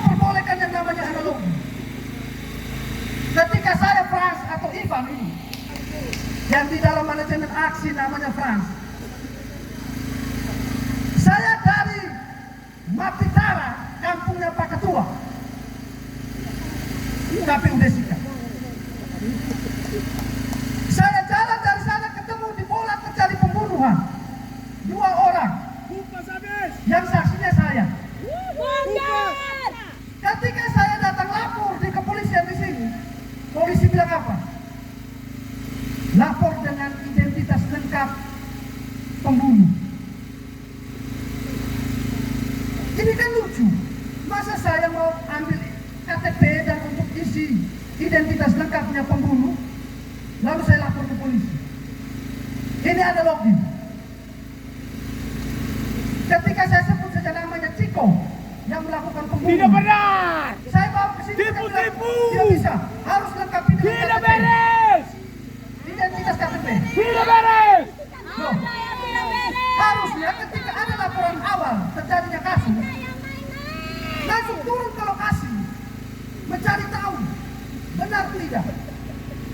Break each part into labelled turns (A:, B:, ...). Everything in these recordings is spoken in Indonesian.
A: diperbolehkan yang namanya analogi. Ketika saya Frans atau Ivan ini, yang di dalam manajemen aksi namanya Frans, saya dari Mapitara, kampungnya Pak Ketua, KPU Desika. Saya jalan dari sana ketemu di Bola terjadi pembunuhan 2 orang yang saksinya saya. Ketika saya datang lapor di kepolisian di sini, polisi bilang apa? Lapor dengan identitas lengkap pembunuh. Ini kan lucu. Masa saya mau ambil KTP dan untuk isi identitas lengkapnya pembunuh, lalu saya lapor ke polisi. Ini ada login. Ketika saya sebut saja namanya Ciko yang melakukan pembunuhan,
B: tidak benar.
A: Saya bawa ke sini,
B: Tipu-tipu.
A: tidak bisa. Harus lengkapi dengan
B: Tidak
A: KTP.
B: beres.
A: Identitas KTP.
B: Tidak beres.
A: Loh, harusnya ketika ada laporan awal terjadinya kasus, langsung turun ke lokasi, mencari tahu benar tidak.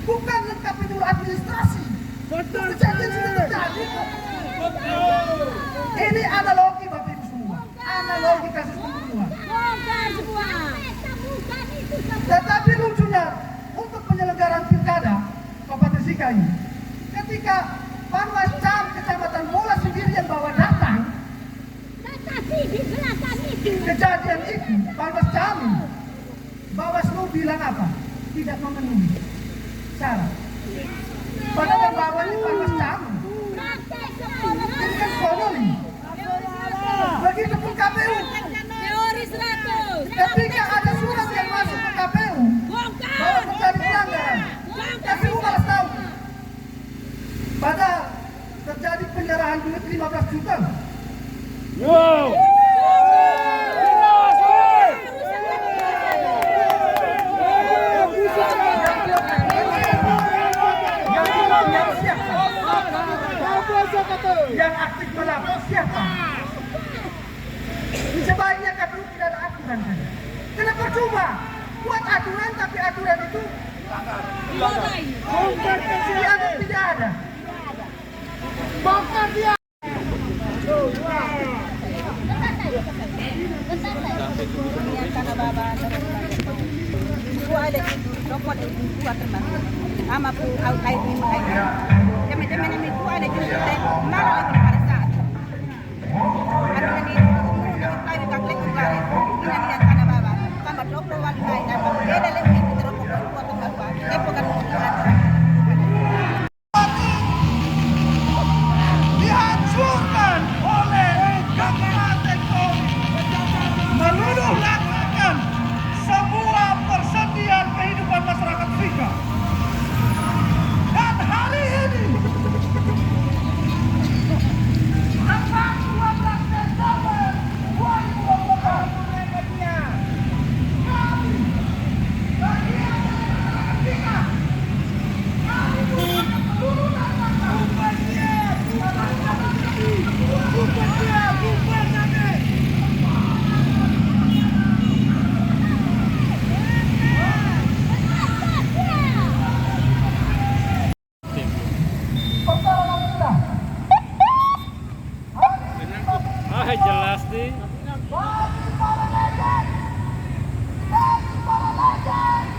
A: Bukan lengkapi dulu administrasi.
B: Betul.
A: Kejadian sudah terjadi kok. Ini analogi Bapak Ibu semua. Analogi kasus pembunuhan. Tetapi lucunya untuk penyelenggaraan pilkada Kabupaten Sika ini, ketika Panwascam Kecamatan Bola sendiri yang bawa datang, kejadian itu Panwascam Bawaslu bilang apa? Tidak memenuhi syarat. Padahal yang bawa ini Panwascam. Ini kan Sonoli. Begitupun KPU. Ketika ada surat yang masuk ke KPU bahwa terjadi pelanggaran, KPU malas tahu. Padahal terjadi penyerahan duit 15 juta.
B: Wow.
A: Yang aktif melapor siapa? Sebaiknya KPU tidak ada aturan saja. Kenapa cuma buat aturan tapi aturan itu dianggap tidak ada?
B: Bongkar dia.
C: Ama po au kay ni makay. Dami-dami na may kuha na dito sa mara lang para sa atin. Ano na ni tayo kaglay ko gari. Inaniyan ka na baba. Kamatlo po wag kay na pagdala lang ito pero po ko to ba. Kay po kan mo
A: Dihancurkan oleh Kabupaten Komi, meluluhlankan sebuah persediaan kehidupan masyarakat Sika. Dan hari ini tanggal 12 Desember 2024 kami bagian masyarakat Sika, kami menggunakan seluruh data
B: Jelas nih.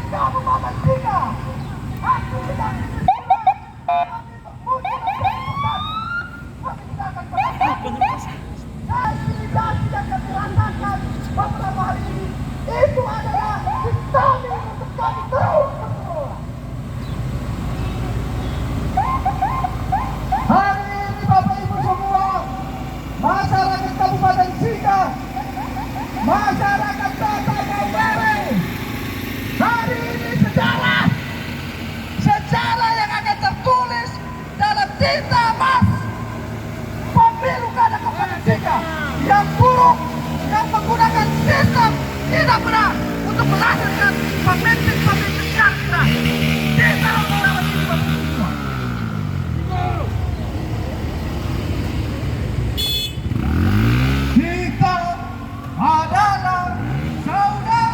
A: Kabupaten Sika, aktivitas yang kami rasakan beberapa hari ini itu adalah vitamin untuk kami terus bersekolah. Hari ini Bapak Ibu semua, masyarakat Kabupaten Sika, masyarakat Kota Maumere, hari ini sejarah yang akan tertulis dalam tinta emas pemilu kada Kabupaten Sika yang buruk, yang menggunakan sistem tidak benar untuk melahirkan pemimpin-pemimpin yang kita. Kita melawan semua. Kita adalah saudara.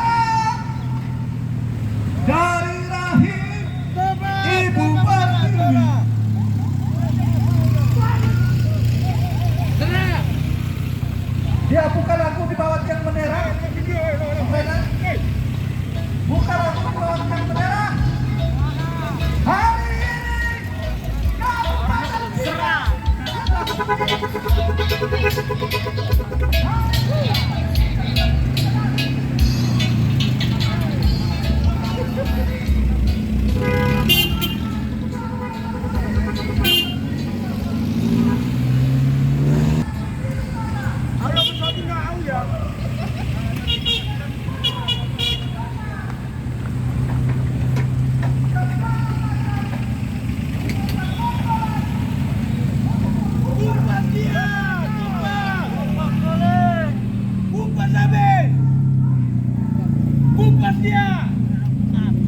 B: Jelas dia.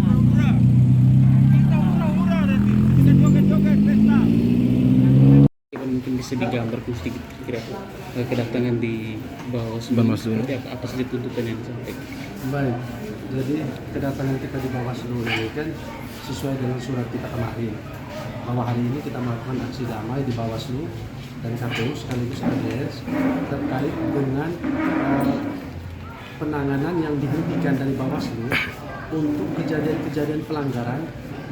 B: Murah. Kita murah nanti. Kita joget-joget pesta.
D: Mungkin bisa digambar sedikit kira kedatangan di Bawaslu. Seperti apa saja tuntutan yang disampaikan?
E: Baik, jadi kedatangan kita di Bawaslu ini kan sesuai dengan surat kita kemarin bahwa hari ini kita melakukan aksi damai di Bawaslu dan KPU sekaligus RDS terkait dengan penanganan yang dihentikan dari Bawaslu untuk kejadian-kejadian pelanggaran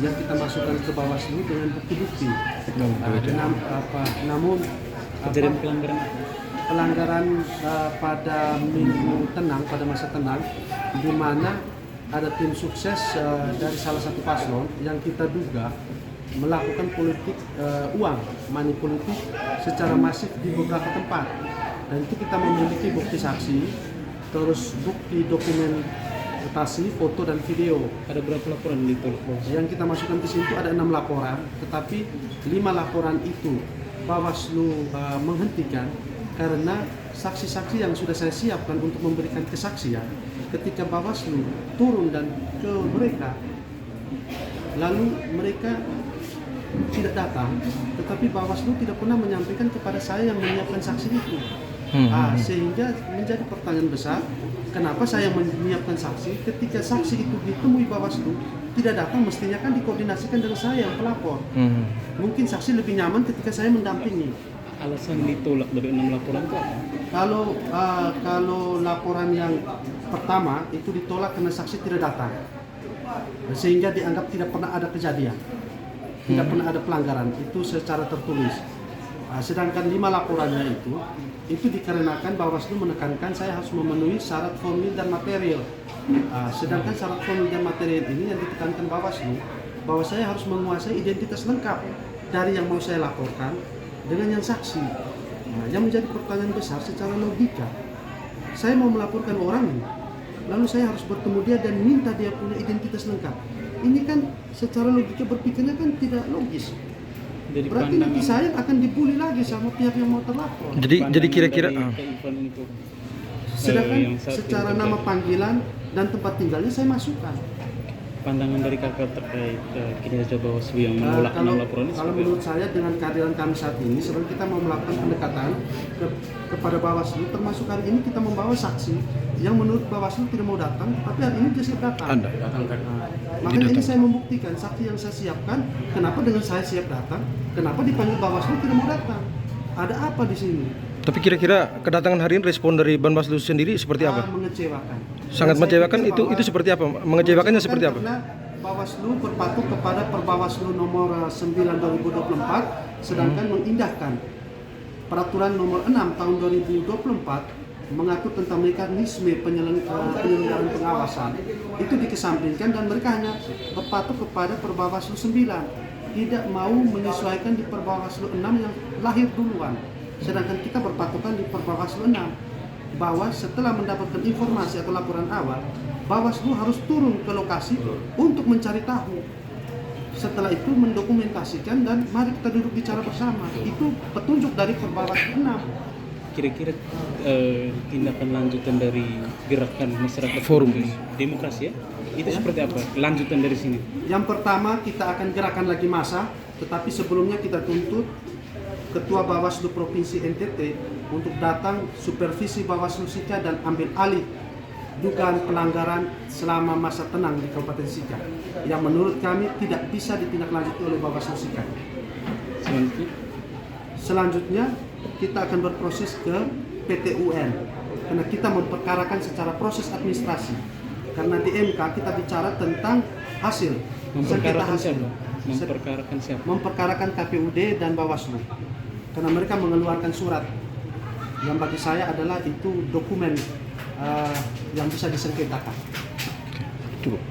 E: yang kita masukkan ke Bawaslu dengan bukti-bukti. Namun
D: Kejadian pelanggaran apa?
E: pelanggaran pada minggu tenang, pada masa tenang, di mana ada tim sukses dari salah satu paslon yang kita duga melakukan politik uang, money politik secara masif di beberapa tempat. Dan itu kita memiliki bukti saksi, terus bukti dokumentasi, foto dan video.
D: Ada berapa laporan ditolak Bawaslu?
E: Yang kita masukkan ke situ ada 6 laporan, tetapi 5 laporan itu Bawaslu menghentikan karena saksi-saksi yang sudah saya siapkan untuk memberikan kesaksian ketika Bawaslu turun dan ke mereka, lalu mereka tidak datang, tetapi Bawaslu tidak pernah menyampaikan kepada saya yang menyiapkan saksi itu. Sehingga menjadi pertanyaan besar, kenapa saya menyiapkan saksi ketika saksi itu ditemui Bawaslu tidak datang, mestinya kan dikoordinasikan dengan saya yang pelapor. Mungkin saksi lebih nyaman ketika saya mendampingi.
D: Alasan ditolak dari 6 laporan itu apa?
E: Kalau laporan yang pertama itu ditolak karena saksi tidak datang, sehingga dianggap tidak pernah ada kejadian, tidak pernah ada pelanggaran, itu secara tertulis. Sedangkan 5 laporannya itu dikarenakan Bawaslu menekankan saya harus memenuhi syarat formil dan material. Sedangkan syarat formil dan material ini yang ditekankan Bawaslu bahwa saya harus menguasai identitas lengkap dari yang mau saya laporkan dengan yang saksi. Yang menjadi pertanyaan besar secara logika, saya mau melaporkan orang, lalu saya harus bertemu dia dan minta dia punya identitas lengkap. Ini kan secara logika berpikirnya kan tidak logis.
D: Dari
E: Berarti nanti saya akan dibully lagi sama pihak yang mau terlapor.
F: Jadi kira-kira
E: Sedangkan secara nama panggilan dan tempat tinggalnya saya masukkan.
D: Pandangan dari kakak terkait kinerja Bawaslu yang menolak 6 laporan ini
E: Kalau
D: seperti
E: menurut saya dengan kehadiran kami saat ini, sebenarnya kita mau melakukan pendekatan kepada Bawaslu, termasuk hari ini kita membawa saksi yang menurut Bawaslu tidak mau datang, tapi hari ini dia siap datang. Makanya ini saya membuktikan saksi yang saya siapkan, kenapa dengan saya siap datang, kenapa dipanggil Bawaslu tidak mau datang. Ada apa di sini?
F: Tapi kira-kira kedatangan hari ini respon dari Bawaslu sendiri seperti apa?
E: Mengecewakan.
F: Sangat
E: Dan saya
F: mengecewakan.
E: pikir
F: Itu
E: bahwa
F: seperti apa? Mengecewakannya seperti apa?
E: Karena Bawaslu berpatuk kepada Perbawaslu nomor 9 2024, sedangkan mengindahkan peraturan nomor 6 tahun 2024 mengatur tentang mekanisme penyelenggaraan pengawasan. Itu dikesampingkan dan mereka hanya berpatuk kepada Perbawaslu 9, tidak mau menyesuaikan di Perbawaslu 6 yang lahir duluan. Sedangkan kita berpatokan di Perbawaslu 6 bahwa setelah mendapatkan informasi atau laporan awal, Bawaslu harus turun ke lokasi untuk mencari tahu. Setelah itu mendokumentasikan dan mari kita duduk bicara bersama. Itu petunjuk dari Perbawaslu 6.
D: kira-kira tindakan lanjutan dari gerakan masyarakat
F: Forum
D: demokrasi ya? Itu seperti apa? Lanjutan dari sini?
E: Yang pertama kita akan gerakan lagi massa, tetapi sebelumnya kita tuntut Ketua Bawaslu Provinsi NTT untuk datang supervisi Bawaslu Sika dan ambil alih dugaan pelanggaran selama masa tenang di Kabupaten Sika yang menurut kami tidak bisa ditindaklanjuti oleh Bawaslu Sika. Selanjutnya kita akan berproses ke PT UN karena kita memperkarakan secara proses administrasi. Karena di MK kita bicara tentang hasil sengketa hasil.
D: Memperkarakan siapa?
E: Memperkarakan KPUD dan Bawaslu. Karena mereka mengeluarkan surat yang bagi saya adalah itu dokumen yang bisa disengketakan.
F: Cukup.